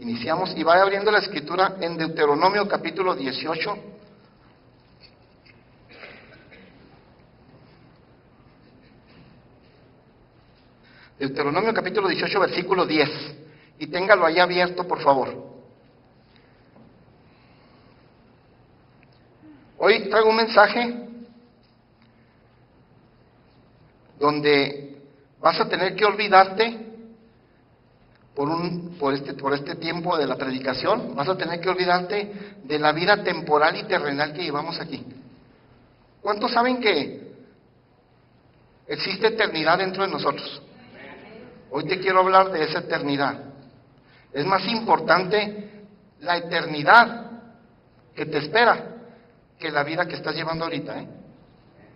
Iniciamos y vaya abriendo la escritura en Deuteronomio capítulo 18. Deuteronomio capítulo 18, versículo 10. Y téngalo ahí abierto, por favor. Hoy traigo un mensaje donde vas a tener que olvidarte por este tiempo de la predicación, vas a tener que olvidarte de la vida temporal y terrenal que llevamos aquí. ¿Cuántos saben que existe eternidad dentro de nosotros? Hoy te quiero hablar de esa eternidad. Es más importante la eternidad que te espera que la vida que estás llevando ahorita,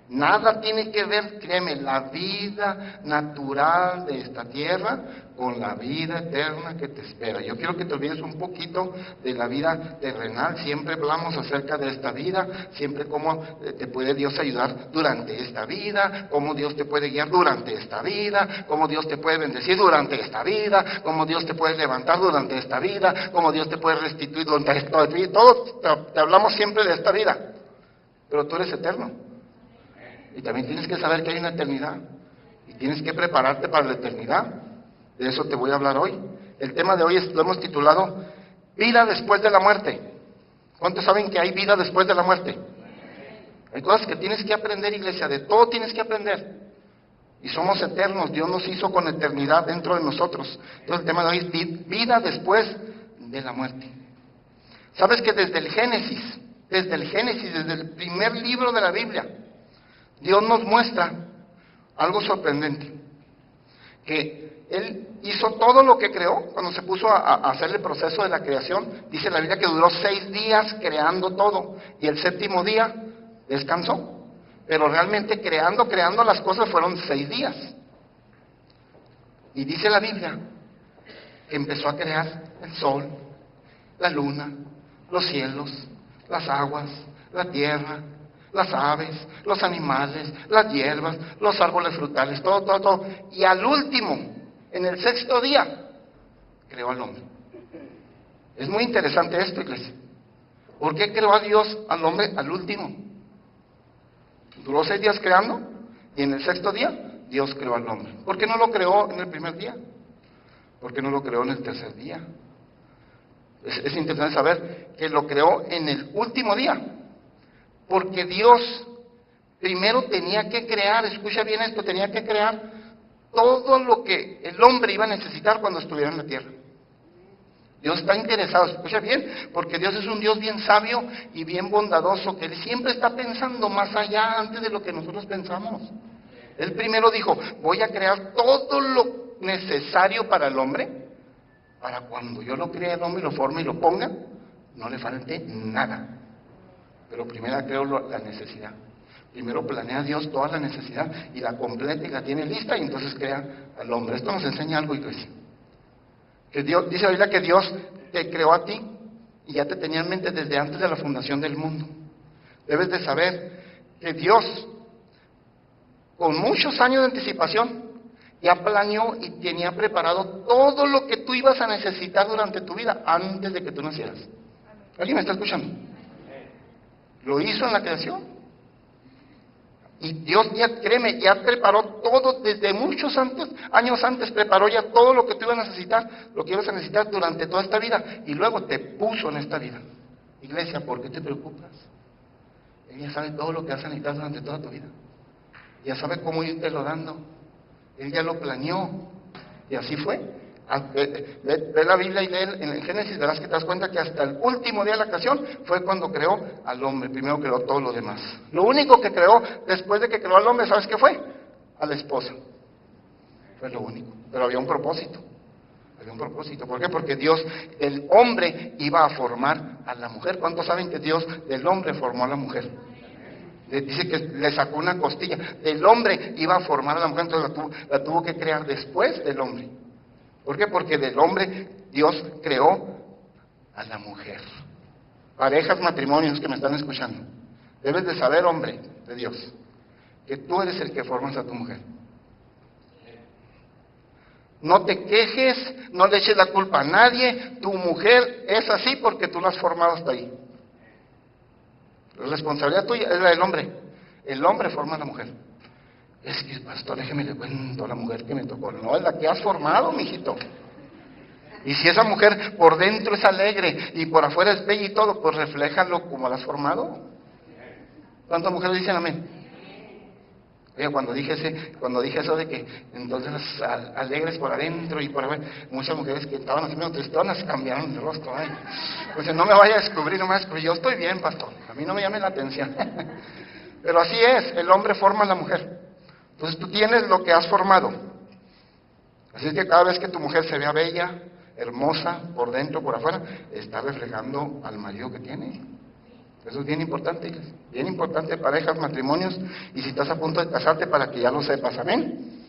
Nada tiene que ver, créeme, la vida natural de esta tierra con la vida eterna que te espera. Yo quiero que te olvides un poquito de la vida terrenal. Siempre hablamos acerca de esta vida, siempre cómo te puede Dios ayudar durante esta vida, cómo Dios te puede guiar durante esta vida, cómo Dios te puede bendecir durante esta vida, cómo Dios te puede levantar durante esta vida, cómo Dios te puede restituir durante esta vida. Todos te hablamos siempre de esta vida, pero tú eres eterno. Y también tienes que saber que hay una eternidad. Y tienes que prepararte para la eternidad. De eso te voy a hablar hoy. El tema de hoy lo hemos titulado Vida después de la muerte. ¿Cuántos saben que hay vida después de la muerte? Hay cosas que tienes que aprender, iglesia. De todo tienes que aprender. Y somos eternos. Dios nos hizo con eternidad dentro de nosotros. Entonces el tema de hoy es vida después de la muerte. ¿Sabes que desde el Génesis, desde el primer libro de la Biblia, Dios nos muestra algo sorprendente? Que Él hizo todo lo que creó cuando se puso a hacer el proceso de la creación. Dice la Biblia que duró 6 días creando todo y el 7º día descansó. Pero realmente creando las cosas fueron 6 días. Y dice la Biblia que empezó a crear el sol, la luna, los cielos, las aguas, la tierra, las aves, los animales, las hierbas, los árboles frutales, todo. Y al último, en el 6º día, creó al hombre. Es muy interesante esto, iglesia. ¿Por qué creó a Dios al hombre al último? Duró 6 días creando, y en el 6º día, Dios creó al hombre. ¿Por qué no lo creó en el primer día? ¿Por qué no lo creó en el 3er día? Es interesante saber que lo creó en el último día. Porque Dios primero tenía que crear, escucha bien esto, tenía que crear todo lo que el hombre iba a necesitar cuando estuviera en la tierra. Dios está interesado, escucha bien, porque Dios es un Dios bien sabio y bien bondadoso, que Él siempre está pensando más allá antes de lo que nosotros pensamos. Él primero dijo, voy a crear todo lo necesario para el hombre, para cuando yo lo cree el hombre y lo forme y lo ponga, no le falte nada. Pero primero creo la necesidad. Primero planea Dios toda la necesidad y la completa y la tiene lista y entonces crea al hombre. Esto nos enseña algo, iglesia. Que Dios, dice la Biblia que Dios te creó a ti y ya te tenía en mente desde antes de la fundación del mundo. Debes de saber que Dios, con muchos años de anticipación, ya planeó y tenía preparado todo lo que tú ibas a necesitar durante tu vida antes de que tú nacieras. ¿Alguien me está escuchando? Lo hizo en la creación. Y Dios ya, créeme, ya preparó todo desde muchos años antes, preparó ya todo lo que tú ibas a necesitar, lo que ibas a necesitar durante toda esta vida, y luego te puso en esta vida. Iglesia, ¿por qué te preocupas? Él ya sabe todo lo que vas a necesitar durante toda tu vida. Ya sabe cómo irte lo dando. Él ya lo planeó. Y así fue. Ve la Biblia y lee en el Génesis, verás que te das cuenta que hasta el último día de la creación fue cuando creó al hombre. Primero creó todo lo demás. Lo único que creó después de que creó al hombre, ¿sabes qué fue? A la esposa. Fue lo único. Pero había un propósito. Había un propósito. ¿Por qué? Porque Dios, el hombre, iba a formar a la mujer. ¿Cuántos saben que Dios del hombre formó a la mujer? Dice que le sacó una costilla. Del hombre iba a formar a la mujer, entonces la tuvo que crear después del hombre. ¿Por qué? Porque del hombre Dios creó a la mujer. Parejas, matrimonios que me están escuchando, debes de saber, hombre de Dios, que tú eres el que formas a tu mujer. No te quejes, no le eches la culpa a nadie. Tu mujer es así porque tú la has formado hasta ahí. La responsabilidad tuya es la del hombre. El hombre forma a la mujer. Es que, pastor, déjeme le cuento a la mujer que me tocó. No, es la que has formado, mijito. Y si esa mujer por dentro es alegre y por afuera es bella y todo, pues refléjalo como la has formado. ¿Cuántas mujeres dicen amén? Oye, cuando dije eso de que entonces alegres por adentro y por afuera, muchas mujeres que estaban haciendo tristonas cambiaron de rostro. Ay, pues no me vaya a descubrir, no me vaya a descubrir. Yo estoy bien, pastor, a mí no me llame la atención. Pero así es, el hombre forma a la mujer. Entonces tú tienes lo que has formado. Así que cada vez que tu mujer se vea bella, hermosa, por dentro, por afuera, está reflejando al marido que tiene. Eso es bien importante, bien importante, parejas, matrimonios, y si estás a punto de casarte, para que ya lo sepas, amén.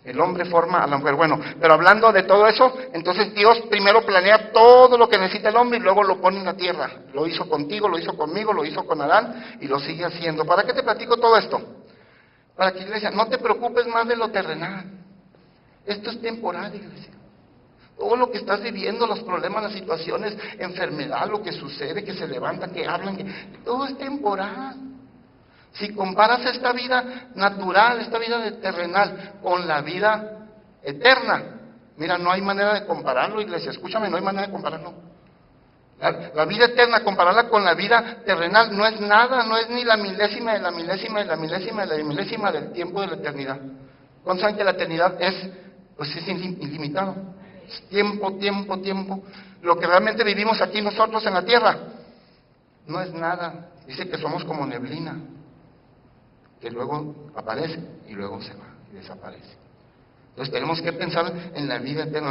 El hombre forma a la mujer. Bueno, pero hablando de todo eso, entonces Dios primero planea todo lo que necesita el hombre y luego lo pone en la tierra. Lo hizo contigo, lo hizo conmigo, lo hizo con Adán y lo sigue haciendo. ¿Para qué te platico todo esto? Para que, iglesia, no te preocupes más de lo terrenal. Esto es temporal, iglesia. Todo lo que estás viviendo, los problemas, las situaciones, enfermedad, lo que sucede, que se levantan, que hablan, todo es temporal. Si comparas esta vida natural, esta vida terrenal, con la vida eterna, mira, no hay manera de compararlo, iglesia, escúchame, no hay manera de compararlo. La vida eterna, compararla con la vida terrenal, no es nada, no es ni la milésima de la milésima de la milésima de la milésima del tiempo de la eternidad. ¿Cuántos saben que la eternidad es ilimitado? Tiempo, tiempo, tiempo. Lo que realmente vivimos aquí nosotros en la tierra no es nada. Dice que somos como neblina, que luego aparece y luego se va y desaparece. Entonces tenemos que pensar en la vida eterna.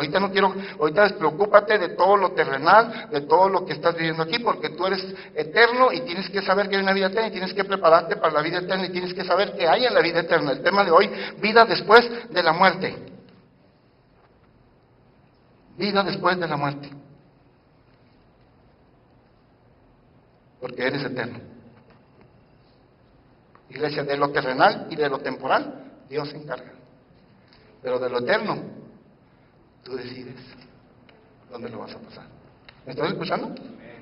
Ahorita despreocúpate de todo lo terrenal, de todo lo que estás viviendo aquí, porque tú eres eterno y tienes que saber que hay una vida eterna y tienes que prepararte para la vida eterna y tienes que saber qué hay en la vida eterna. El tema de hoy, vida después de la muerte. Vida después de la muerte. Porque eres eterno. Iglesia, de lo terrenal y de lo temporal, Dios se encarga. Pero de lo eterno, tú decides dónde lo vas a pasar. ¿Me estás escuchando?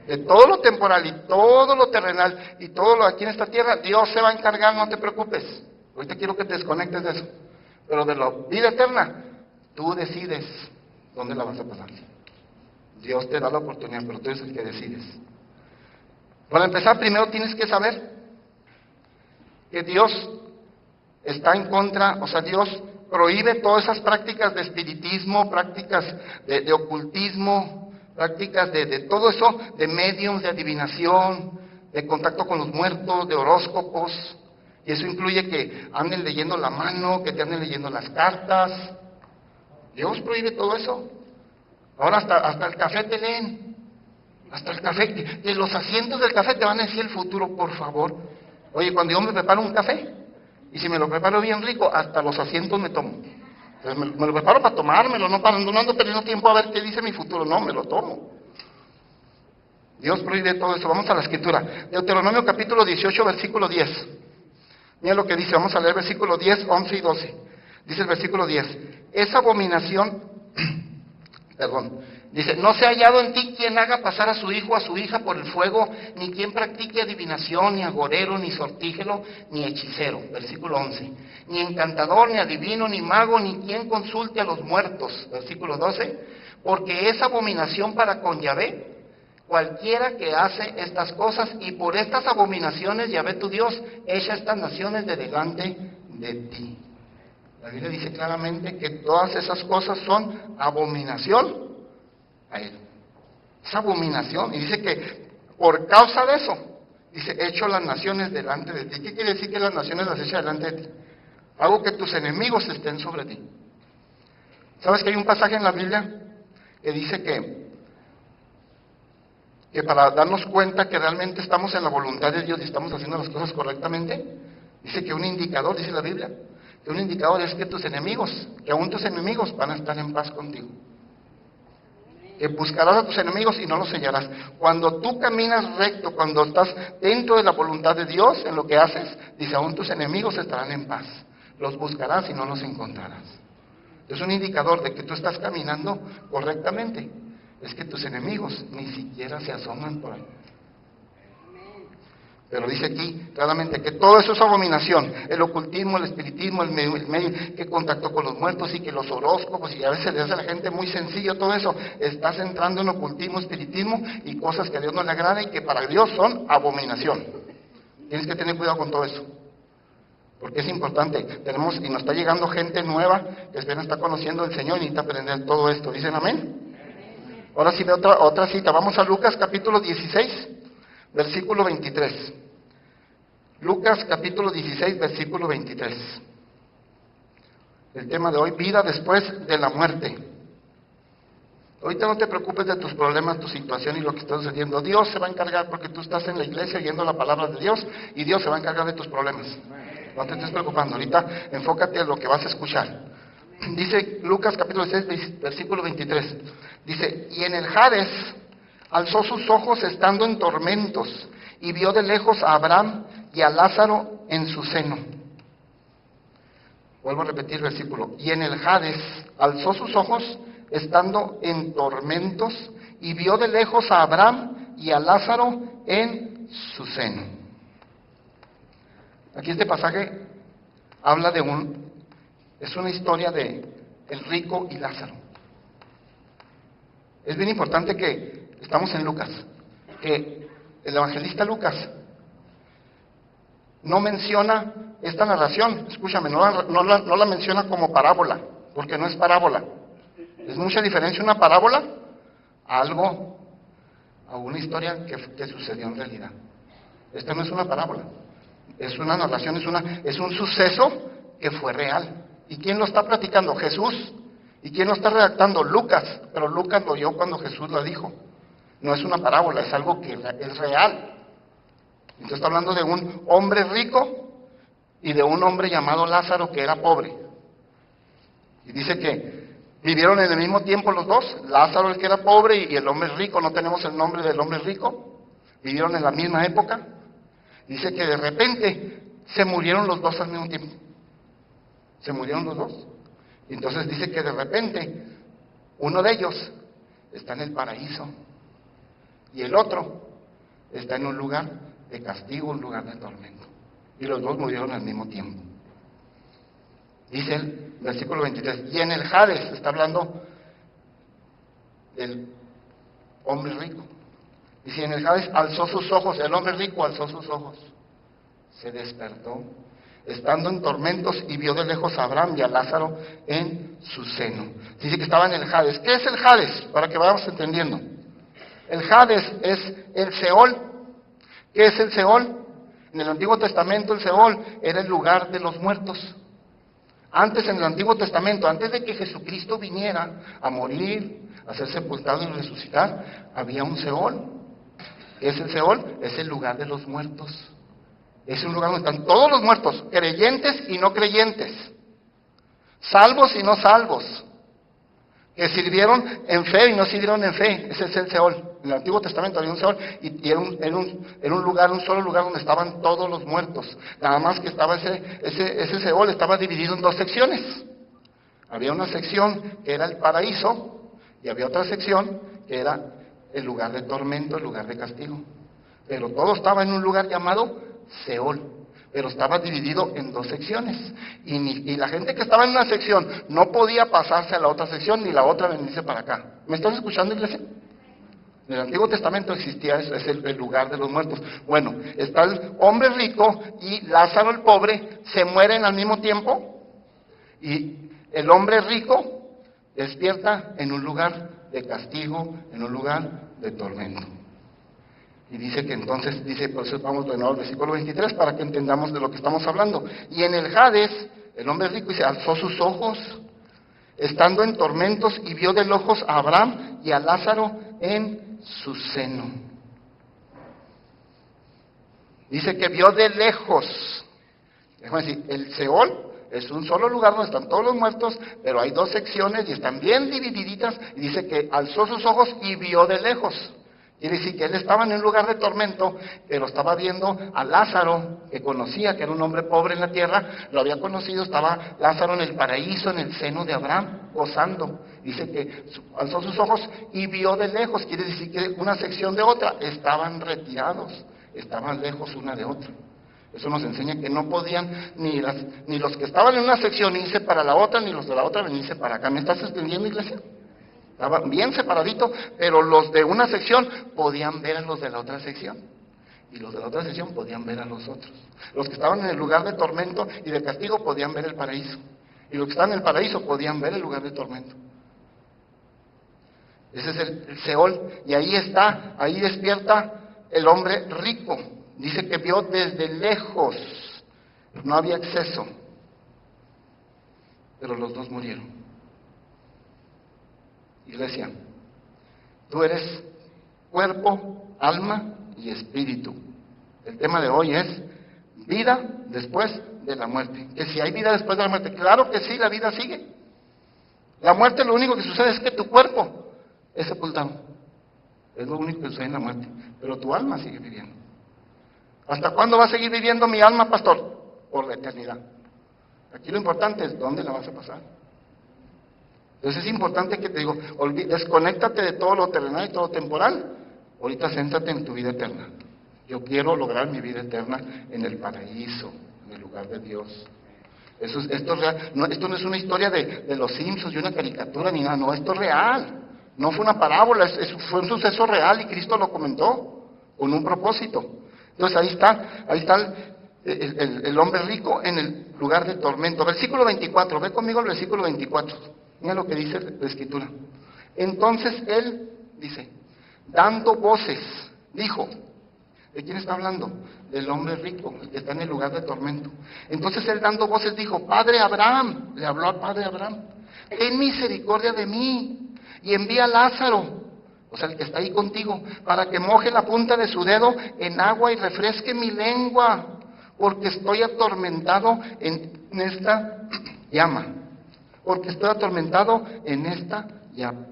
De todo lo temporal y todo lo terrenal y todo lo aquí en esta tierra, Dios se va a encargar, no te preocupes. Ahorita quiero que te desconectes de eso. Pero de la vida eterna, tú decides dónde la vas a pasar. Dios te da la oportunidad, pero tú eres el que decides. Para empezar, primero tienes que saber que Dios está en contra, o sea, Dios prohíbe todas esas prácticas de espiritismo, prácticas de ocultismo, prácticas de todo eso, de mediums, de adivinación, de contacto con los muertos, de horóscopos, y eso incluye que anden leyendo la mano, que te anden leyendo las cartas. Dios prohíbe todo eso. Ahora hasta el café te leen, hasta el café, de los asientos del café te van a decir el futuro, por favor. Oye, cuando yo me preparo un café, y si me lo preparo bien rico, hasta los asientos me tomo. Entonces me lo preparo para tomármelo, no ando perdiendo tiempo a ver qué dice mi futuro, no, me lo tomo. Dios prohíbe todo eso. Vamos a la escritura. Deuteronomio capítulo 18, versículo 10. Mira lo que dice, vamos a leer versículo 10, 11 y 12. Dice el versículo 10, esa abominación, dice, no se ha hallado en ti quien haga pasar a su hijo o a su hija por el fuego, ni quien practique adivinación, ni agorero, ni sortígelo, ni hechicero, versículo 11, ni encantador, ni adivino, ni mago, ni quien consulte a los muertos, versículo 12, porque es abominación para con Yahvé cualquiera que hace estas cosas, y por estas abominaciones Yahvé tu Dios echa estas naciones de delante de ti. La Biblia dice claramente que todas esas cosas son abominación a Él. Es abominación. Y dice que por causa de eso, dice, echo las naciones delante de ti. ¿Qué quiere decir que las naciones las echa delante de ti? Hago que tus enemigos estén sobre ti. ¿Sabes que hay un pasaje en la Biblia que dice que para darnos cuenta que realmente estamos en la voluntad de Dios y estamos haciendo las cosas correctamente? Dice que un indicador, dice la Biblia, que un indicador es que tus enemigos, que aún tus enemigos van a estar en paz contigo. Que buscarás a tus enemigos y no los sellarás. Cuando tú caminas recto, cuando estás dentro de la voluntad de Dios en lo que haces, dice, aún tus enemigos estarán en paz. Los buscarás y no los encontrarás. Es un indicador de que tú estás caminando correctamente. Es que tus enemigos ni siquiera se asoman por ahí. Pero dice aquí claramente que todo eso es abominación. El ocultismo, el espiritismo, el medio que contactó con los muertos y que los horóscopos, y a veces le hace a la gente muy sencillo todo eso. Estás entrando en ocultismo, espiritismo y cosas que a Dios no le agrada y que para Dios son abominación. Tienes que tener cuidado con todo eso. Porque es importante. Tenemos, y nos está llegando gente nueva que apenas está conociendo al Señor y necesita aprender todo esto. ¿Dicen amén? Ahora sí ve otra cita. Vamos a Lucas capítulo 16. Versículo 23. Lucas capítulo 16, versículo 23. El tema de hoy, vida después de la muerte. Ahorita no te preocupes de tus problemas, tu situación y lo que está sucediendo. Dios se va a encargar porque tú estás en la iglesia oyendo la palabra de Dios y Dios se va a encargar de tus problemas. No te estés preocupando. Ahorita enfócate en lo que vas a escuchar. Dice Lucas capítulo 16, versículo 23. Dice, y en el Hades alzó sus ojos estando en tormentos, y vio de lejos a Abraham y a Lázaro en su seno. Vuelvo a repetir el versículo. Y en el Hades alzó sus ojos estando en tormentos, y vio de lejos a Abraham y a Lázaro en su seno. Aquí este pasaje habla es una historia de el rico y Lázaro. Es bien importante que estamos en Lucas, que el evangelista Lucas no menciona esta narración, escúchame, no la menciona como parábola, porque no es parábola. Es mucha diferencia una parábola a una historia que sucedió en realidad. Esta no es una parábola, es una narración, es un suceso que fue real. ¿Y quién lo está platicando? Jesús. ¿Y quién lo está redactando? Lucas. Pero Lucas lo oyó cuando Jesús lo dijo. No es una parábola, es algo que es real. Entonces está hablando de un hombre rico y de un hombre llamado Lázaro que era pobre. Y dice que vivieron en el mismo tiempo los dos, Lázaro el que era pobre y el hombre rico, no tenemos el nombre del hombre rico, vivieron en la misma época. Dice que de repente se murieron los dos al mismo tiempo. Se murieron los dos. Y entonces dice que de repente uno de ellos está en el paraíso y el otro está en un lugar de castigo, un lugar de tormento. Y los dos murieron al mismo tiempo. Dice el versículo 23, y en el Hades, está hablando del hombre rico. Dice, en el Hades alzó sus ojos, el hombre rico alzó sus ojos, se despertó, estando en tormentos, y vio de lejos a Abraham y a Lázaro en su seno. Dice que estaba en el Hades. ¿Qué es el Hades? Para que vayamos entendiendo. El Hades es el Seol. ¿Qué es el Seol? En el Antiguo Testamento el Seol era el lugar de los muertos. Antes, en el Antiguo Testamento, antes de que Jesucristo viniera a morir, a ser sepultado y resucitar, había un Seol. ¿Qué es el Seol? Es el lugar de los muertos. Es un lugar donde están todos los muertos, creyentes y no creyentes, salvos y no salvos, que sirvieron en fe y no sirvieron en fe. Ese es el Seol. En el Antiguo Testamento había un Seol y era un lugar, un solo lugar donde estaban todos los muertos. Nada más que estaba ese Seol estaba dividido en dos secciones. Había una sección que era el paraíso y había otra sección que era el lugar de tormento, el lugar de castigo. Pero todo estaba en un lugar llamado Seol, pero estaba dividido en dos secciones y la gente que estaba en una sección no podía pasarse a la otra sección ni la otra venirse para acá. ¿Me estás escuchando, iglesia? En el Antiguo Testamento existía eso, es el lugar de los muertos. Bueno, está el hombre rico y Lázaro el pobre, se mueren al mismo tiempo y el hombre rico despierta en un lugar de castigo, en un lugar de tormento. Y dice que entonces, por eso vamos de nuevo al versículo 23 para que entendamos de lo que estamos hablando. Y en el Hades, el hombre rico dice, alzó sus ojos, estando en tormentos, y vio de lejos a Abraham y a Lázaro en su seno. Dice que vio de lejos. Déjame decir, el Seol es un solo lugar donde están todos los muertos, pero hay dos secciones y están bien divididitas. Y dice que alzó sus ojos y vio de lejos. Quiere decir que él estaba en un lugar de tormento, pero estaba viendo a Lázaro, que conocía, que era un hombre pobre en la tierra, lo había conocido, estaba Lázaro en el paraíso, en el seno de Abraham, gozando. Dice que alzó sus ojos y vio de lejos, quiere decir que una sección de otra, estaban retirados, estaban lejos una de otra. Eso nos enseña que no podían ni los que estaban en una sección irse para la otra, ni los de la otra venirse para acá. ¿Me estás entendiendo, iglesia? Estaban bien separaditos, pero los de una sección podían ver a los de la otra sección. Y los de la otra sección podían ver a los otros. Los que estaban en el lugar de tormento y de castigo podían ver el paraíso. Y los que estaban en el paraíso podían ver el lugar de tormento. Ese es el Seol. Y ahí está, ahí despierta el hombre rico. Dice que vio desde lejos. No había acceso. Pero los dos murieron. Iglesia, tú eres cuerpo, alma y espíritu. El tema de hoy es vida después de la muerte. Que si hay vida después de la muerte, claro que sí, la vida sigue. La muerte, lo único que sucede es que tu cuerpo es sepultado. Es lo único que sucede en la muerte. Pero tu alma sigue viviendo. ¿Hasta cuándo va a seguir viviendo mi alma, pastor? Por la eternidad. Aquí lo importante es dónde la vas a pasar. Entonces es importante que te digo, desconéctate de todo lo terrenal y todo lo temporal. Ahorita céntrate en tu vida eterna. Yo quiero lograr mi vida eterna en el paraíso, en el lugar de Dios. Esto es real. No, esto no es una historia de los Simpsons y una caricatura ni nada, no, esto es real. No fue una parábola, fue un suceso real y Cristo lo comentó con un propósito. Entonces ahí está el hombre rico en el lugar de tormento. Versículo 24, ve conmigo el versículo 24. Mira lo que dice la Escritura. Entonces él, dice, dando voces, dijo, ¿de quién está hablando? Del hombre rico, el que está en el lugar de tormento. Entonces él dando voces dijo, Padre Abraham, le habló al Padre Abraham, ten misericordia de mí y envía a Lázaro, o sea, el que está ahí contigo, para que moje la punta de su dedo en agua y refresque mi lengua, porque estoy atormentado en esta llama. Porque estoy atormentado en esta llama.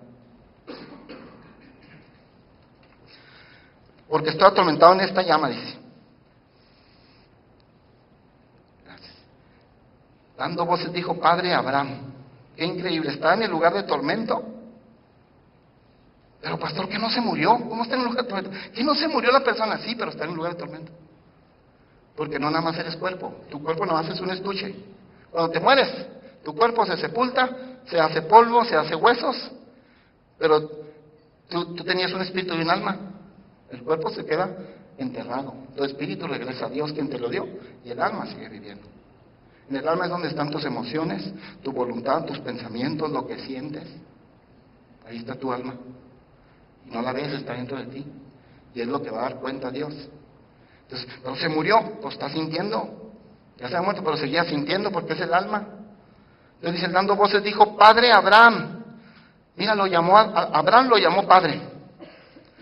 Porque estoy atormentado en esta llama, dice. Gracias. Dando voces dijo, Padre Abraham. Qué increíble, está en el lugar de tormento. Pero pastor, ¿que no se murió? ¿Cómo está en el lugar de tormento? ¿Que no se murió la persona? Sí, pero está en el lugar de tormento. Porque no nada más eres cuerpo. Tu cuerpo nada más es un estuche. Cuando te mueres, tu cuerpo se sepulta, se hace polvo, se hace huesos, pero tú tenías un espíritu y un alma. El cuerpo se queda enterrado. Tu espíritu regresa a Dios, quien te lo dio, y el alma sigue viviendo. En el alma es donde están tus emociones, tu voluntad, tus pensamientos, lo que sientes. Ahí está tu alma. Y no la ves, está dentro de ti. Y es lo que va a dar cuenta a Dios. Entonces, pero se murió, pues está sintiendo. Ya se ha muerto, pero seguía sintiendo porque es el alma. Entonces dice, dando voces, dijo, Padre Abraham. Mira, Abraham lo llamó padre.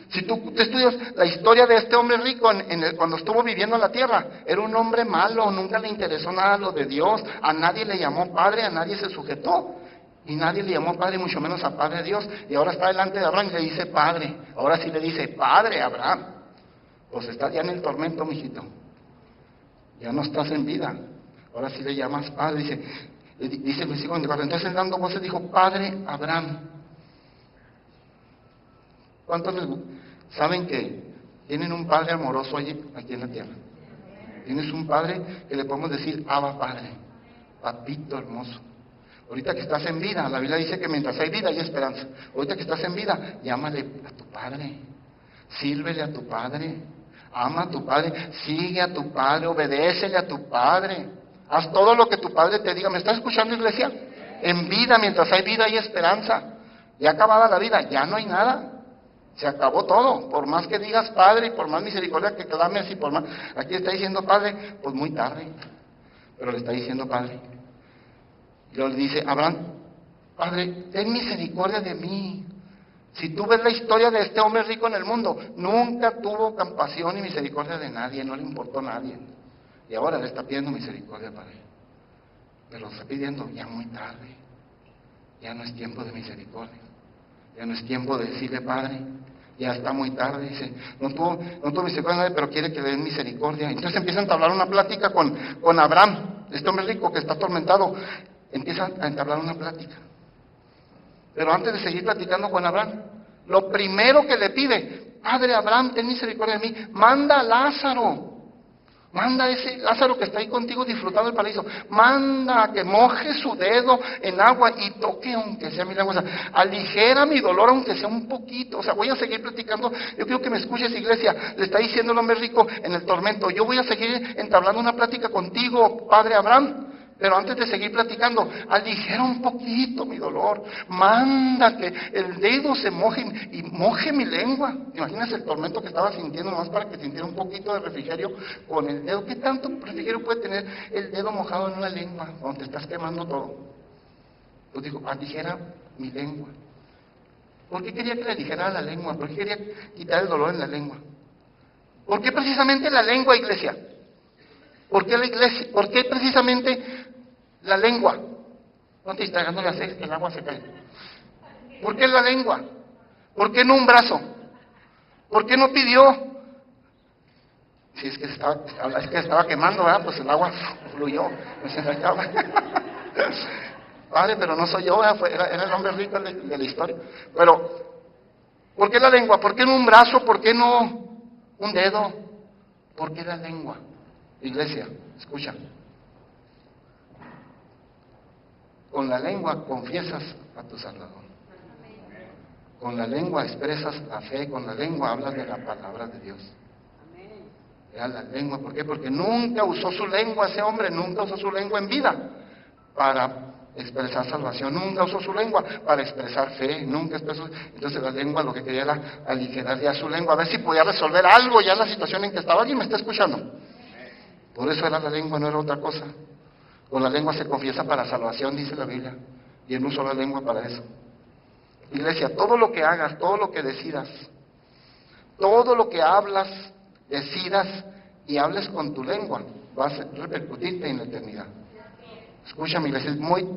Si tú te estudias la historia de este hombre rico cuando estuvo viviendo en la tierra, era un hombre malo, nunca le interesó nada lo de Dios, a nadie le llamó padre, a nadie se sujetó, y nadie le llamó padre, mucho menos a padre Dios, y ahora está delante de Abraham y le dice padre, ahora sí le dice Padre Abraham. Pues estás ya en el tormento, mijito, ya no estás en vida, ahora sí le llamas padre, dice el versículo 24, entonces dando voces dijo, Padre Abraham. ¿Cuántos saben que tienen un Padre amoroso aquí en la tierra? Tienes un Padre que le podemos decir, Abba Padre, papito hermoso. Ahorita que estás en vida, la Biblia dice que mientras hay vida hay esperanza. Ahorita que estás en vida, llámale a tu Padre, sírvele a tu Padre, ama a tu Padre, sigue a tu Padre, obedécele a tu Padre. Haz todo lo que tu Padre te diga. ¿Me estás escuchando, iglesia? En vida, mientras hay vida hay esperanza. Ya acabada la vida, ya no hay nada. Se acabó todo. Por más que digas Padre y por más misericordia que clames y por más... Aquí está diciendo Padre, pues muy tarde. Pero le está diciendo Padre. Y luego le dice, Abraham, Padre, ten misericordia de mí. Si tú ves la historia de este hombre rico en el mundo, nunca tuvo compasión ni misericordia de nadie, no le importó a nadie. Y ahora le está pidiendo misericordia para él. Pero está pidiendo ya muy tarde. Ya no es tiempo de misericordia. Ya no es tiempo de decirle, Padre, Ya está muy tarde, dice, no tuvo misericordia de nadie, pero quiere que le den misericordia. Entonces empiezan a entablar una plática con Abraham, este hombre rico que está atormentado. Empiezan a entablar una plática. Pero antes de seguir platicando con Abraham, lo primero que le pide: Padre Abraham, ten misericordia de mí, manda a Lázaro. Manda a ese Lázaro que está ahí contigo disfrutando del paraíso. Manda que moje su dedo en agua y toque aunque sea mi lengua. O sea, aligera mi dolor aunque sea un poquito. O sea, voy a seguir platicando. Yo quiero que me escuches, iglesia. Le está diciendo el hombre rico en el tormento: yo voy a seguir entablando una plática contigo, Padre Abraham. Pero antes de seguir platicando, aligera un poquito mi dolor. Manda que el dedo se moje y moje mi lengua. ¿Te imaginas el tormento que estaba sintiendo nomás para que sintiera un poquito de refrigerio con el dedo? ¿Qué tanto refrigerio puede tener el dedo mojado en una lengua cuando te estás quemando todo? Pues digo, aligera mi lengua. ¿Por qué quería que le aligera la lengua? ¿Por qué quería quitar el dolor en la lengua? ¿Por qué precisamente la lengua, iglesia? ¿Por qué la iglesia? ¿Por qué precisamente la lengua? No te distraigas, no le haces, el agua se cae. ¿Por qué la lengua? ¿Por qué no un brazo? ¿Por qué no pidió? Si es que estaba quemando, ¿verdad? Pues el agua fluyó. Padre, pero no soy yo, era el hombre rico de la historia. Pero, ¿por qué la lengua? ¿Por qué no un brazo? ¿Por qué no un dedo? ¿Por qué la lengua? Iglesia, escucha. Con la lengua confiesas a tu Salvador. Con la lengua expresas la fe, con la lengua hablas de la palabra de Dios. Ya la lengua, ¿por qué? Porque nunca usó su lengua ese hombre, nunca usó su lengua en vida para expresar salvación, nunca usó su lengua para expresar fe, nunca expresó. Entonces la lengua lo que quería era aligerar ya su lengua, a ver si podía resolver algo ya en la situación en que estaba. ¿Alguien me está escuchando? Por eso era la lengua, no era otra cosa. Con la lengua se confiesa para salvación, dice la Biblia, y él usó la lengua para eso. Iglesia, todo lo que hagas, todo lo que decidas, todo lo que hablas, decidas y hables con tu lengua, va a repercutirte en la eternidad. Escúchame, iglesia, es muy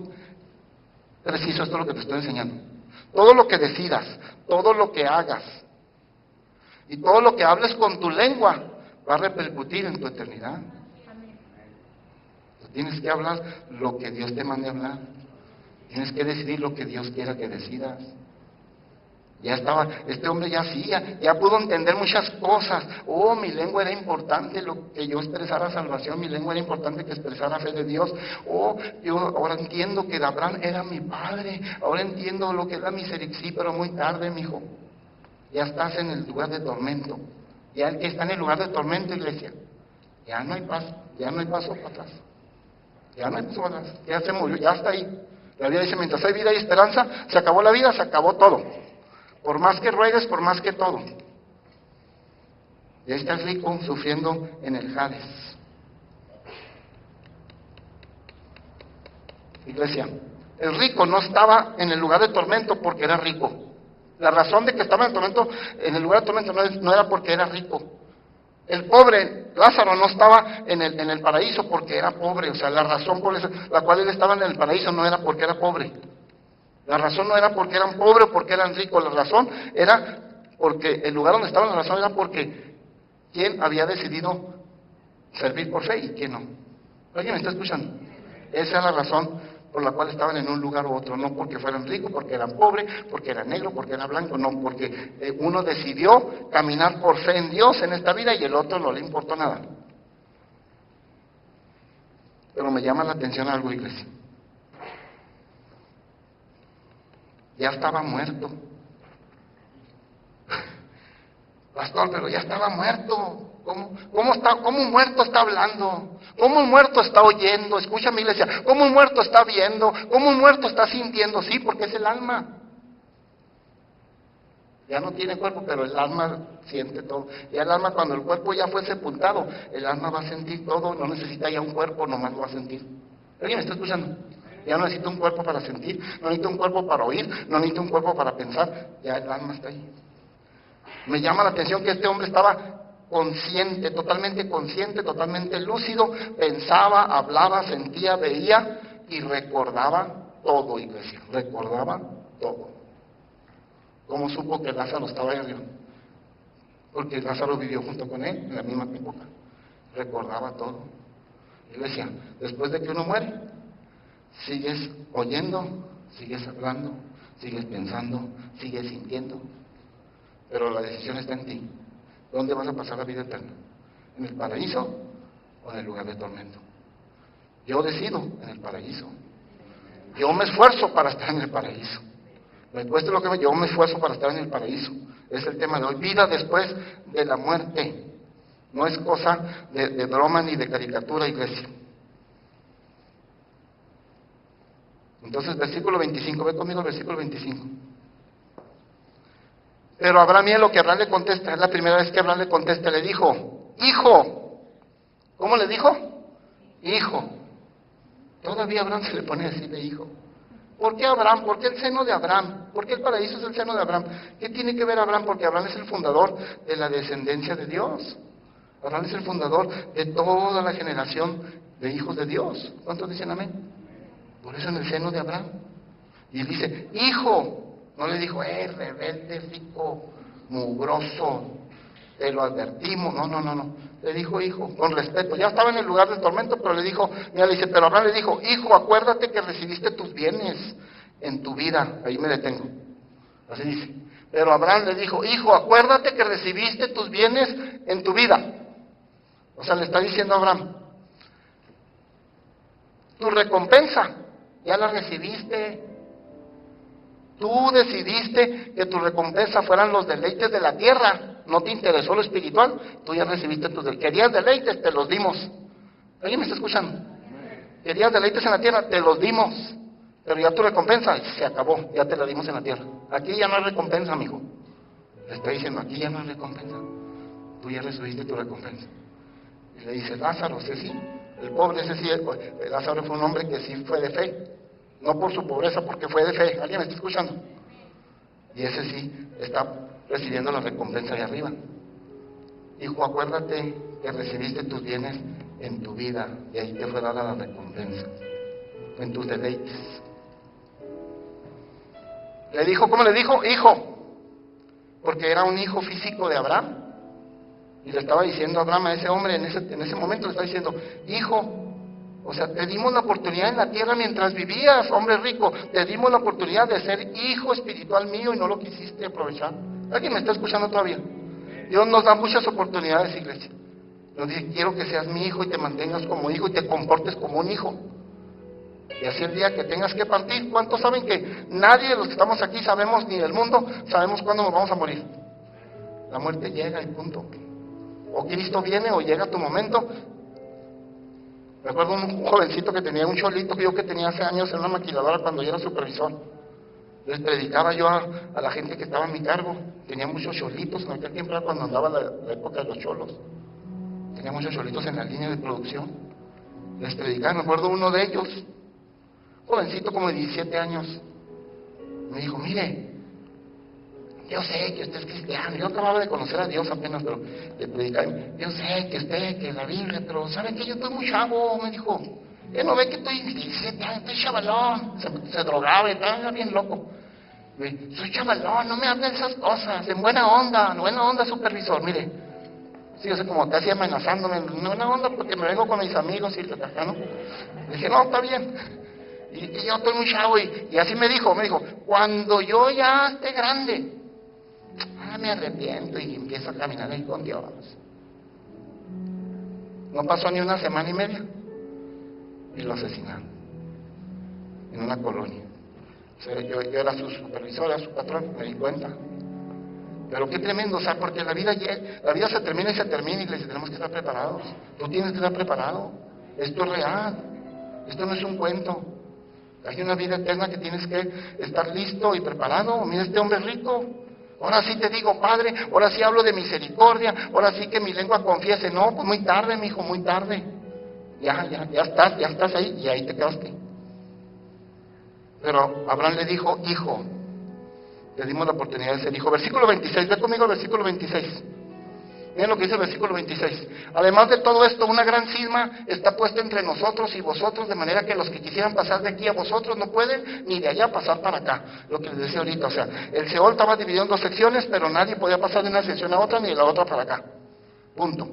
preciso esto lo que te estoy enseñando. Todo lo que decidas, todo lo que hagas y todo lo que hables con tu lengua va a repercutir en tu eternidad. Tienes que hablar lo que Dios te mande hablar. Tienes que decidir lo que Dios quiera que decidas. Ya estaba, este hombre ya hacía, ya pudo entender muchas cosas. Oh, mi lengua era importante lo que yo expresara salvación, mi lengua era importante que expresara fe de Dios. Oh, yo ahora entiendo que Abraham era mi padre, ahora entiendo lo que es la misericordia. Sí, pero muy tarde, mijo. Ya estás en el lugar de tormento. Ya el que está en el lugar de tormento, iglesia, ya no hay paz, ya no hay paso para atrás. Ya no hay personas, ya se murió, ya está ahí. La Biblia dice, mientras hay vida y esperanza, se acabó la vida, se acabó todo. Por más que ruegues, por más que todo. Ya está el rico sufriendo en el Hades. Iglesia, el rico no estaba en el lugar de tormento porque era rico. La razón de que estaba en el tormento, en el lugar de tormento no era porque era rico. El pobre Lázaro no estaba en el paraíso porque era pobre. O sea, la razón por la cual él estaba en el paraíso no era porque era pobre. La razón no era porque eran pobres o porque eran ricos. La razón era porque el lugar donde estaban, la razón era porque quién había decidido servir por fe y quién no. ¿Alguien me está escuchando? Esa es la razón por la cual estaban en un lugar u otro, no porque fueran ricos, porque eran pobres, porque eran negros, porque era blanco, no, porque uno decidió caminar por fe en Dios en esta vida y el otro no le importó nada. Pero me llama la atención algo, iglesia. Ya estaba muerto. Pastor, pero ya estaba muerto. ¿Cómo un muerto está hablando? ¿Cómo un muerto está oyendo? Escúchame, iglesia. ¿Cómo un muerto está viendo? ¿Cómo un muerto está sintiendo? Sí, porque es el alma. Ya no tiene cuerpo, pero el alma siente todo. Y el alma, cuando el cuerpo ya fue sepultado, el alma va a sentir todo. No necesita ya un cuerpo, nomás lo va a sentir. ¿Alguien me está escuchando? Ya no necesita un cuerpo para sentir, no necesita un cuerpo para oír, no necesita un cuerpo para pensar. Ya el alma está ahí. Me llama la atención que este hombre estaba consciente, totalmente lúcido, pensaba, hablaba, sentía, veía y recordaba todo, iglesia, recordaba todo. ¿Cómo supo que Lázaro estaba ahí arriba? porque Lázaro vivió junto con él en la misma época, recordaba todo. Él decía, después de que uno muere, sigues oyendo, sigues hablando, sigues pensando, sigues sintiendo, pero la decisión está en ti. ¿Dónde vas a pasar la vida eterna? ¿En el paraíso o en el lugar de tormento? Yo decido en el paraíso. Yo me esfuerzo para estar en el paraíso. Me cueste lo que me, yo me esfuerzo para estar en el paraíso. Es el tema de hoy. Vida después de la muerte. No es cosa de broma ni de caricatura, iglesia. Entonces, versículo 25, ve conmigo al versículo 25. Pero Abraham, mira lo que Abraham le contesta, es la primera vez que Abraham le contesta, le dijo, hijo. ¿Cómo le dijo? Hijo. Todavía Abraham se le pone a decirle hijo. ¿Por qué Abraham? ¿Por qué el seno de Abraham? ¿Por qué el paraíso es el seno de Abraham? ¿Qué tiene que ver Abraham? Porque Abraham es el fundador de la descendencia de Dios. Abraham es el fundador de toda la generación de hijos de Dios. ¿Cuántos dicen amén? Por eso en el seno de Abraham. Y él dice, hijo. No le dijo, rebelde, rico, mugroso, te lo advertimos. No. Le dijo, hijo, con respeto. Ya estaba en el lugar del tormento, pero le dijo, mira, le dice, pero Abraham le dijo, hijo, acuérdate que recibiste tus bienes en tu vida. Ahí me detengo. Así dice. Pero Abraham le dijo, hijo, acuérdate que recibiste tus bienes en tu vida. O sea, le está diciendo a Abraham, tu recompensa, ya la recibiste. Tú decidiste que tu recompensa fueran los deleites de la tierra. No te interesó lo espiritual. Tú ya recibiste tus deleites. Querías deleites, te los dimos. ¿Alguien me está escuchando? Querías deleites en la tierra, te los dimos. Pero ya tu recompensa se acabó. Ya te la dimos en la tierra. Aquí ya no hay recompensa, amigo. Le estoy diciendo, aquí ya no hay recompensa. Tú ya recibiste tu recompensa. Y le dice, Lázaro, ese sí. El pobre, ese sí. Lázaro fue un hombre que sí fue de fe. No por su pobreza, porque fue de fe. ¿Alguien me está escuchando? Y ese sí está recibiendo la recompensa de arriba. Hijo, acuérdate que recibiste tus bienes en tu vida, y ahí te fue dada la recompensa, en tus deleites. Le dijo, ¿cómo le dijo? Hijo, porque era un hijo físico de Abraham. Y le estaba diciendo a Abraham, a ese hombre, en ese momento le está diciendo, hijo. O sea, te dimos la oportunidad en la tierra mientras vivías, hombre rico. Te dimos la oportunidad de ser hijo espiritual mío y no lo quisiste aprovechar. ¿Alguien me está escuchando todavía? Dios nos da muchas oportunidades, iglesia. Nos dice, quiero que seas mi hijo y te mantengas como hijo y te comportes como un hijo. Y así el día que tengas que partir, ¿cuántos saben que nadie de los que estamos aquí sabemos, ni del mundo, sabemos cuándo nos vamos a morir? La muerte llega y punto. O Cristo viene o llega tu momento. Recuerdo un jovencito que tenía un cholito que tenía hace años en una maquiladora cuando yo era supervisor. Les predicaba yo a la gente que estaba en mi cargo. Tenía muchos cholitos, en aquel tiempo era cuando andaba la época de los cholos. Tenía muchos cholitos en la línea de producción. Les predicaba, me acuerdo uno de ellos, jovencito como de 17 años. Me dijo, mire, yo sé que usted es cristiano, yo acababa de conocer a Dios apenas, pero le predicaba, yo sé que usted, que la Biblia, pero ¿sabe que yo estoy muy chavo? Me dijo, ¿qué no ve que estoy 17 años, estoy chavalón? Se drogaba y estaba bien loco. Soy chavalón, no me hablen esas cosas, en buena onda, supervisor, mire. Sí, yo sé, como casi amenazándome, en buena onda porque me vengo con mis amigos y acá, ¿no? Le dije, no, está bien. Y yo estoy muy chavo y así me dijo, cuando yo ya esté grande, me arrepiento y empiezo a caminar ahí con Dios. No pasó ni una semana y media y lo asesinaron en una colonia. O sea, yo era su supervisor, era su patrón, me di cuenta. Pero qué tremendo, o sea, porque la vida se termina y se termina, y tenemos que estar preparados. Tú tienes que estar preparado. Esto es real. Esto no es un cuento. Hay una vida eterna que tienes que estar listo y preparado. Mira este hombre rico. Ahora sí te digo, Padre, ahora sí hablo de misericordia, ahora sí que mi lengua confiese. No, pues muy tarde, mi hijo, muy tarde. Ya estás ahí y ahí te quedaste. Pero Abraham le dijo, hijo, le dimos la oportunidad de ser hijo. Versículo 26, ve conmigo al versículo 26. Miren lo que dice el versículo 26. Además de todo esto, una gran cisma está puesta entre nosotros y vosotros, de manera que los que quisieran pasar de aquí a vosotros no pueden, ni de allá pasar para acá. Lo que les decía ahorita, o sea, el Seol estaba dividido en dos secciones, pero nadie podía pasar de una sección a otra, ni de la otra para acá. Punto.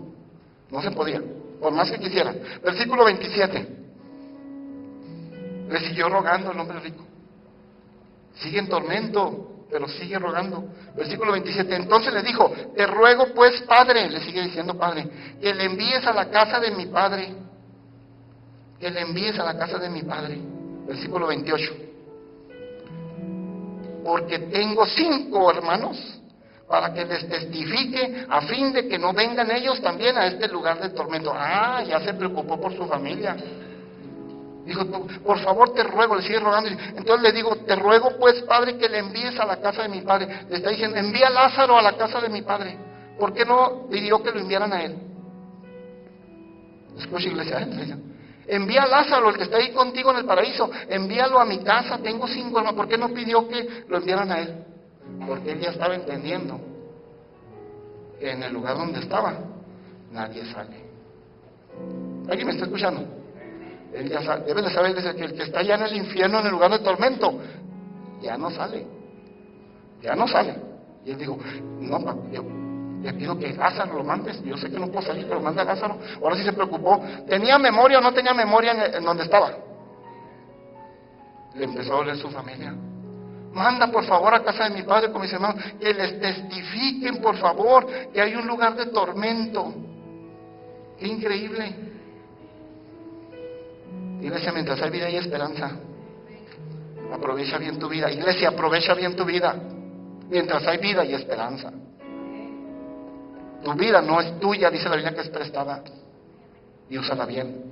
No se podía, por más que quisieran. Versículo 27. Le siguió rogando el hombre rico. Sigue en tormento, pero sigue rogando. Versículo 27, entonces le dijo, te ruego pues, padre, le sigue diciendo padre, que le envíes a la casa de mi padre, que le envíes a la casa de mi padre. Versículo 28, porque tengo 5 hermanos, para que les testifique, a fin de que no vengan ellos también a este lugar de tormento. Ah, ya se preocupó por su familia. Dijo, por favor te ruego, le sigue rogando. Entonces le digo, te ruego pues, padre, que le envíes a la casa de mi padre. Le está diciendo, envía a Lázaro a la casa de mi padre. ¿Por qué no pidió que lo enviaran a él? Escucha, iglesia, envía a Lázaro, el que está ahí contigo en el paraíso, envíalo a mi casa, tengo 5 hermanos. ¿Por qué no pidió que lo enviaran a él? Porque él ya estaba entendiendo que en el lugar donde estaba, nadie sale. ¿Alguien me está escuchando? Él ya sabe, debe de saber que el que está allá en el infierno, en el lugar de tormento, ya no sale. Ya no sale. Y él dijo, no, yo le pido que Lázaro lo mandes. Yo sé que no puedo salir, pero manda a Lázaro. Ahora sí se preocupó. ¿Tenía memoria o no tenía memoria en donde estaba? Le empezó a doler su familia. Manda por favor a casa de mi padre con mis hermanos, que les testifiquen por favor que hay un lugar de tormento. Qué increíble. Iglesia, mientras hay vida y esperanza, aprovecha bien tu vida. Iglesia, aprovecha bien tu vida mientras hay vida y esperanza. Tu vida no es tuya, dice la Biblia, que es prestada, y úsala bien,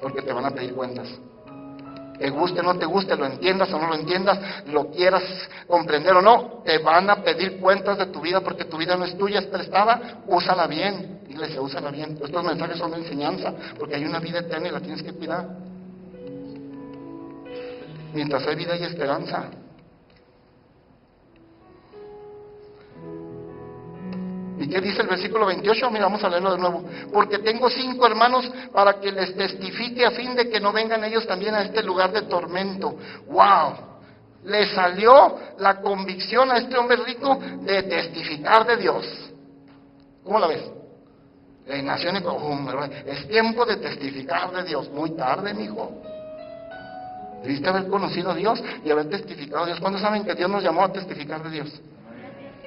porque te van a pedir cuentas. Te guste o no te guste, lo entiendas o no lo entiendas, lo quieras comprender o no, te van a pedir cuentas de tu vida, porque tu vida no es tuya, es prestada. Úsala bien, iglesia, úsala bien. Estos mensajes son de enseñanza, porque hay una vida eterna y la tienes que cuidar. Mientras hay vida y esperanza. ¿Y qué dice el versículo 28? Mira, vamos a leerlo de nuevo. Porque tengo 5 hermanos para que les testifique, a fin de que no vengan ellos también a este lugar de tormento. ¡Wow! Le salió la convicción a este hombre rico de testificar de Dios. ¿Cómo la ves? Nació en es tiempo de testificar de Dios. Muy tarde, mijo. Debiste haber conocido a Dios y haber testificado a Dios. ¿Cuándo saben que Dios nos llamó a testificar de Dios?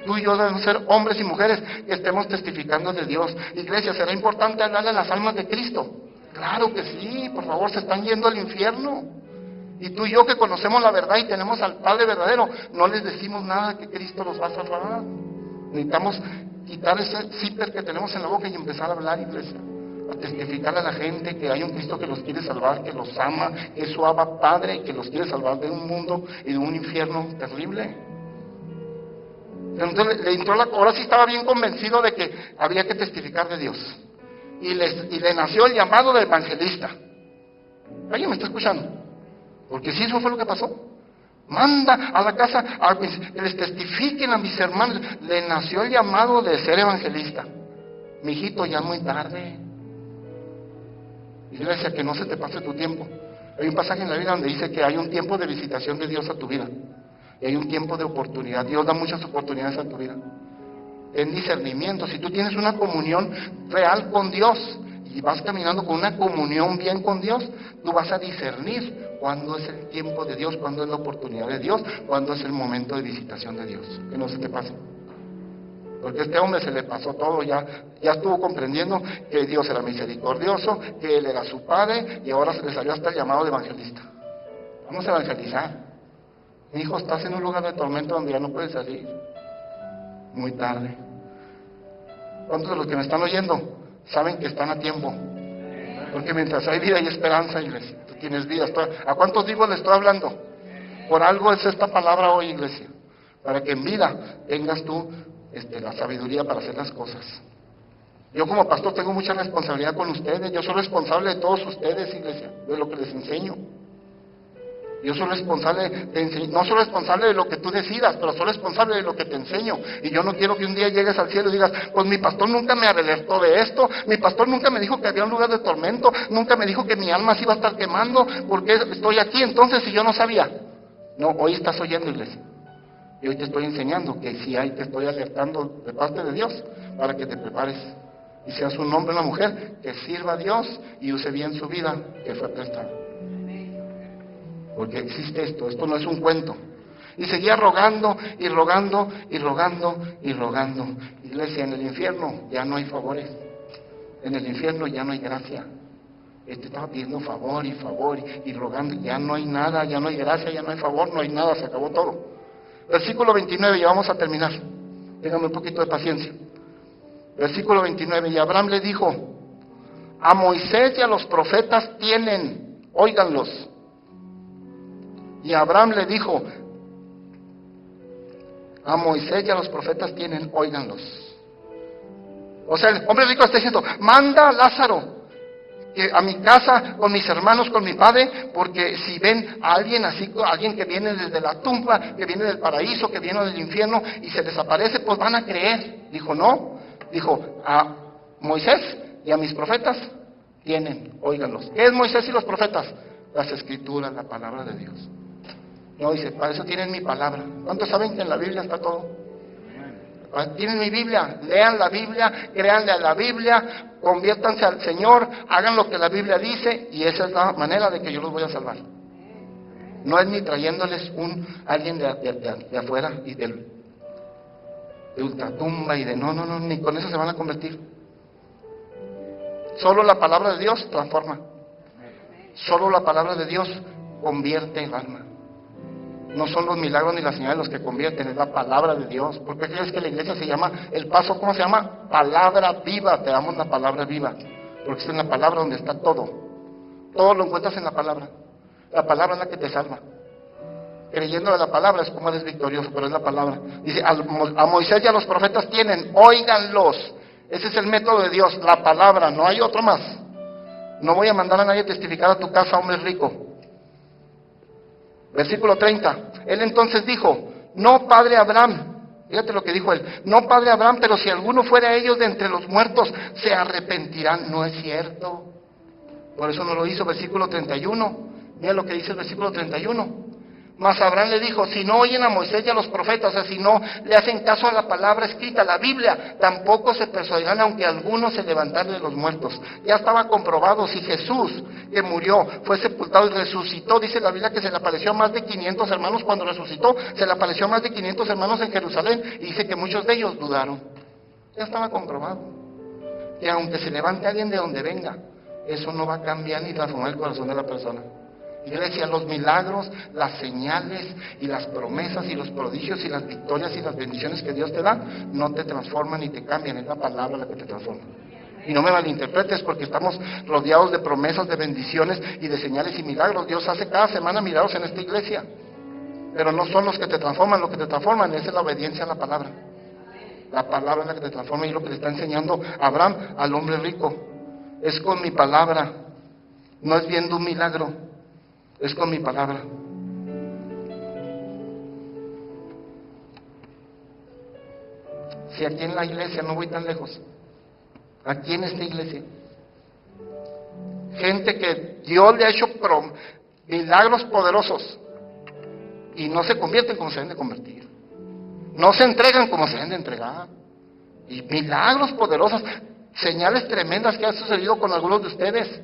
Tú y yo debemos ser hombres y mujeres que estemos testificando de Dios. Iglesia, ¿será importante hablarle a las almas de Cristo? Claro que sí, por favor, se están yendo al infierno. Y tú y yo que conocemos la verdad y tenemos al Padre verdadero, no les decimos nada que Cristo los va a salvar. Necesitamos quitar ese zipper que tenemos en la boca y empezar a hablar, iglesia. A testificar a la gente que hay un Cristo que los quiere salvar, que los ama, que es su Abba Padre, que los quiere salvar de un mundo y de un infierno terrible. Entonces le entró ahora sí estaba bien convencido de que había que testificar de Dios. Y le nació el llamado de evangelista. ¿Alguien me está escuchando? Porque si eso fue lo que pasó. Manda a la casa a que les testifiquen a mis hermanos. Le nació el llamado de ser evangelista. Mi hijito, ya muy tarde. Iglesia, que no se te pase tu tiempo. Hay un pasaje en la Biblia donde dice que hay un tiempo de visitación de Dios a tu vida. Y hay un tiempo de oportunidad. Dios da muchas oportunidades a tu vida. En discernimiento, si tú tienes una comunión real con Dios y vas caminando con una comunión bien con Dios, tú vas a discernir cuándo es el tiempo de Dios, cuándo es la oportunidad de Dios, cuándo es el momento de visitación de Dios. Que no se te pase. Porque a este hombre se le pasó todo, ya estuvo comprendiendo que Dios era misericordioso, que Él era su Padre, y ahora se le salió hasta el llamado de evangelista. Vamos a evangelizar. Mi hijo, estás en un lugar de tormento donde ya no puedes salir. Muy tarde. ¿Cuántos de los que me están oyendo saben que están a tiempo? Porque mientras hay vida y esperanza, iglesia, tú tienes vida. ¿A cuántos vivos le estoy hablando? Por algo es esta palabra hoy, iglesia. Para que en vida tengas tú la sabiduría para hacer las cosas. Yo como pastor tengo mucha responsabilidad con ustedes. Yo soy responsable de todos ustedes, iglesia, de lo que les enseño. Yo soy responsable, no soy responsable de lo que tú decidas, pero soy responsable de lo que te enseño. Y yo no quiero que un día llegues al cielo y digas, pues mi pastor nunca me alertó de esto, mi pastor nunca me dijo que había un lugar de tormento, nunca me dijo que mi alma se iba a estar quemando, porque estoy aquí entonces si yo no sabía. No, hoy estás oyendo, iglesia. Y hoy te estoy enseñando que si hay, te estoy alertando de parte de Dios para que te prepares. Y seas un hombre o una mujer que sirva a Dios y use bien su vida que fue prestada. Porque existe esto no es un cuento. Y seguía rogando y rogando y rogando y rogando. Iglesia, en el infierno ya no hay favores. En el infierno ya no hay gracia. Estaba pidiendo favor y rogando. Ya no hay nada, ya no hay gracia, ya no hay favor, no hay nada, se acabó todo. Versículo 29, ya vamos a terminar. Téngame un poquito de paciencia. Versículo 29, y Abraham le dijo, a Moisés y a los profetas tienen, óiganlos. Y Abraham le dijo, a Moisés y a los profetas tienen, óiganlos. O sea, el hombre rico está diciendo, manda a Lázaro a mi casa con mis hermanos, con mi padre, porque si ven a alguien así, alguien que viene desde la tumba, que viene del paraíso, que viene del infierno y se desaparece, pues van a creer. Dijo, no, dijo, a Moisés y a mis profetas tienen, óiganlos. ¿Qué es Moisés y los profetas? Las escrituras, la palabra de Dios. No, dice, para eso tienen mi palabra. ¿Cuántos saben que en la Biblia está todo? Tienen mi Biblia, lean la Biblia, créanle a la Biblia, conviértanse al Señor, hagan lo que la Biblia dice, y esa es la manera de que yo los voy a salvar. No es ni trayéndoles alguien de afuera y de ultratumba y de no, ni con eso se van a convertir. Solo la palabra de Dios transforma. Solo la palabra de Dios convierte el alma. No son los milagros ni las señales los que convierten, es la palabra de Dios. ¿Por qué crees que la iglesia se llama El Paso? ¿Cómo se llama? Palabra viva. Te damos la palabra viva, porque es en la palabra donde está todo. Todo lo encuentras en la palabra. La palabra es la que te salva. Creyendo de la palabra es como eres victorioso, pero es la palabra. Dice, a Moisés y a los profetas tienen, óiganlos. Ese es el método de Dios, la palabra, no hay otro más. No voy a mandar a nadie a testificar a tu casa, hombre rico. Versículo 30. Él entonces dijo, no, padre Abraham. Fíjate lo que dijo él. No, padre Abraham, pero si alguno fuera ellos de entre los muertos, se arrepentirán. No es cierto. Por eso no lo hizo. Versículo 31. Mira lo que dice el versículo 31. Mas Abraham le dijo, si no oyen a Moisés y a los profetas, o sea, si no le hacen caso a la palabra escrita, la Biblia, tampoco se persuadirán aunque alguno se levantara de los muertos. Ya estaba comprobado, si Jesús, que murió, fue sepultado y resucitó, dice la Biblia que se le apareció a más de 500 hermanos cuando resucitó, se le apareció a más de 500 hermanos en Jerusalén, y dice que muchos de ellos dudaron. Ya estaba comprobado, que aunque se levante alguien de donde venga, eso no va a cambiar ni transformar el corazón de la persona. Iglesia, los milagros, las señales y las promesas y los prodigios y las victorias y las bendiciones que Dios te da, no te transforman ni te cambian, es la palabra la que te transforma. Y no me malinterpretes, porque estamos rodeados de promesas, de bendiciones y de señales y milagros. Dios hace cada semana milagros en esta iglesia, pero no son los que te transforman, lo que te transforman es la obediencia a la palabra. La palabra es la que te transforma, y lo que le está enseñando Abraham al hombre rico. Es con mi palabra, no es viendo un milagro. Es con mi palabra. Si aquí en la iglesia, no voy tan lejos, aquí en esta iglesia, gente que Dios le ha hecho milagros poderosos y no se convierten como se deben de convertir, no se entregan como se deben de entregar, y milagros poderosos, señales tremendas que han sucedido con algunos de ustedes,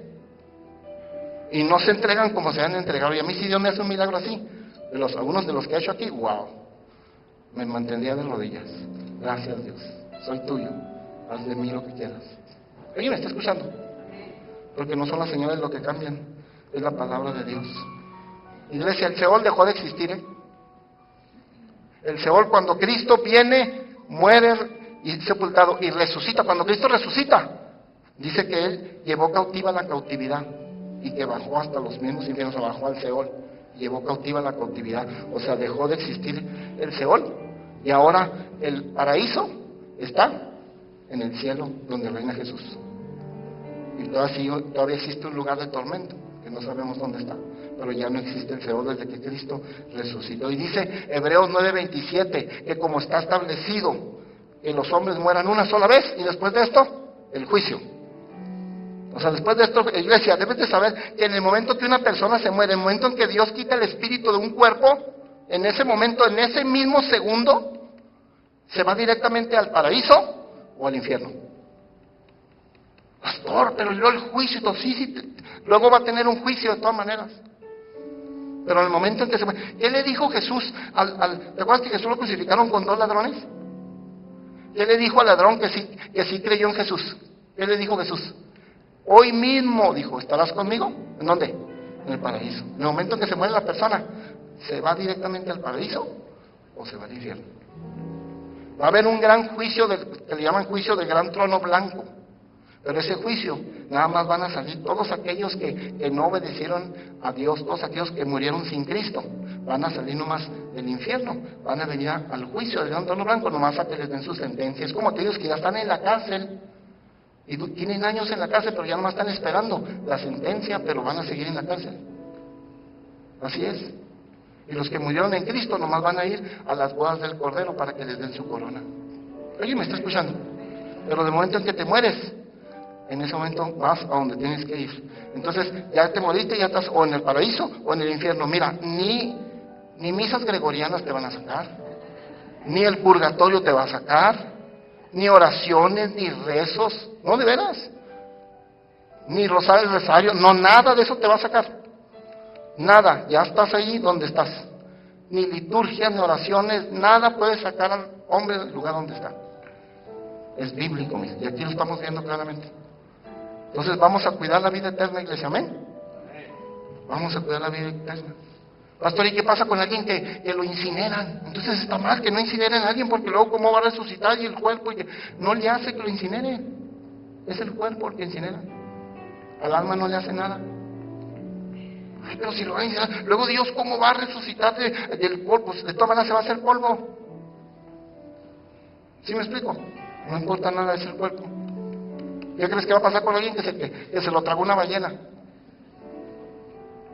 y no se entregan como se han entregado. Y a mí, si Dios me hace un milagro así, algunos de los que ha hecho aquí, wow, me mantendría de rodillas. Gracias, Dios, soy tuyo, haz de mí lo que quieras. ¿Alguien me está escuchando? Porque no son las señales lo que cambian, es la palabra de Dios. Iglesia, el Seol dejó de existir, ¿eh? El Seol, cuando Cristo viene, muere y sepultado y resucita. Cuando Cristo resucita, dice que Él llevó cautiva la cautividad, y que bajó hasta los mismos infiernos, bajó al Seol, llevó cautiva la cautividad. O sea, dejó de existir el Seol, y ahora el paraíso está en el cielo donde reina Jesús. Y todavía existe un lugar de tormento que no sabemos dónde está, pero ya no existe el Seol desde que Cristo resucitó. Y dice Hebreos 9:27, que como está establecido que los hombres mueran una sola vez, y después de esto, el juicio. O sea, después de esto, iglesia, debes de saber que en el momento que una persona se muere, en el momento en que Dios quita el espíritu de un cuerpo, en ese momento, en ese mismo segundo, se va directamente al paraíso o al infierno. Pastor, pero luego el juicio, sí, luego va a tener un juicio de todas maneras. Pero en el momento en que se muere, ¿qué le dijo Jesús ¿te acuerdas que Jesús lo crucificaron con 2 ladrones? ¿Qué le dijo al ladrón que sí creyó en Jesús? ¿Qué le dijo Jesús? Hoy mismo, dijo, ¿estarás conmigo? ¿En dónde? En el paraíso. En el momento en que se muere la persona, ¿se va directamente al paraíso o se va al infierno? Va a haber un gran juicio, que le llaman juicio del gran trono blanco. Pero ese juicio, nada más van a salir todos aquellos que no obedecieron a Dios, todos aquellos que murieron sin Cristo. Van a salir nomás del infierno, van a venir al juicio del gran trono blanco, nomás a que les den sus sentencias. Es como aquellos que ya están en la cárcel, y tienen años en la cárcel, pero ya nomás están esperando la sentencia, pero van a seguir en la cárcel. Así es. Y los que murieron en Cristo nomás van a ir a las bodas del Cordero para que les den su corona. ¿Alguien me está escuchando? Pero de momento en que te mueres, en ese momento vas a donde tienes que ir. Entonces, ya te moriste, ya estás o en el paraíso o en el infierno. Mira, ni misas gregorianas te van a sacar, ni el purgatorio te va a sacar, ni oraciones, ni rezos, no, de veras, ni rosario, no, nada de eso te va a sacar, nada, ya estás ahí donde estás, ni liturgias, ni oraciones, nada puede sacar al hombre del lugar donde está. Es bíblico, y aquí lo estamos viendo claramente. Entonces vamos a cuidar la vida eterna, iglesia, amén. Vamos a cuidar la vida eterna. Pastor, ¿y qué pasa con alguien que lo incineran? Entonces está mal que no incineren a alguien, porque luego cómo va a resucitar, y el cuerpo, y que no le hace que lo incineren. Es el cuerpo el que incinera. Al alma no le hace nada. Ay, pero si lo va a incinerar, luego Dios cómo va a resucitar del polvo. Pues de todas maneras se va a hacer polvo. ¿Sí me explico? No importa nada, es el cuerpo. ¿Qué crees que va a pasar con alguien que se lo tragó una ballena?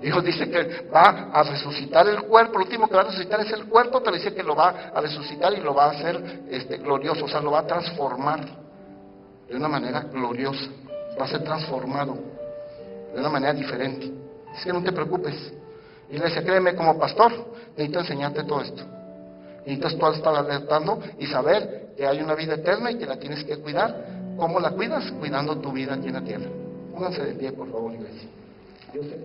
Dios dice que va a resucitar el cuerpo, lo último que va a resucitar es el cuerpo, pero dice que lo va a resucitar y lo va a hacer glorioso, o sea, lo va a transformar de una manera gloriosa, va a ser transformado de una manera diferente. Así que no te preocupes. Iglesia, créeme, como pastor, necesito enseñarte todo esto. Necesitas tú estar alertando y saber que hay una vida eterna y que la tienes que cuidar. ¿Cómo la cuidas? Cuidando tu vida aquí en la tierra. Pónganse de pie, por favor, iglesia. Dios te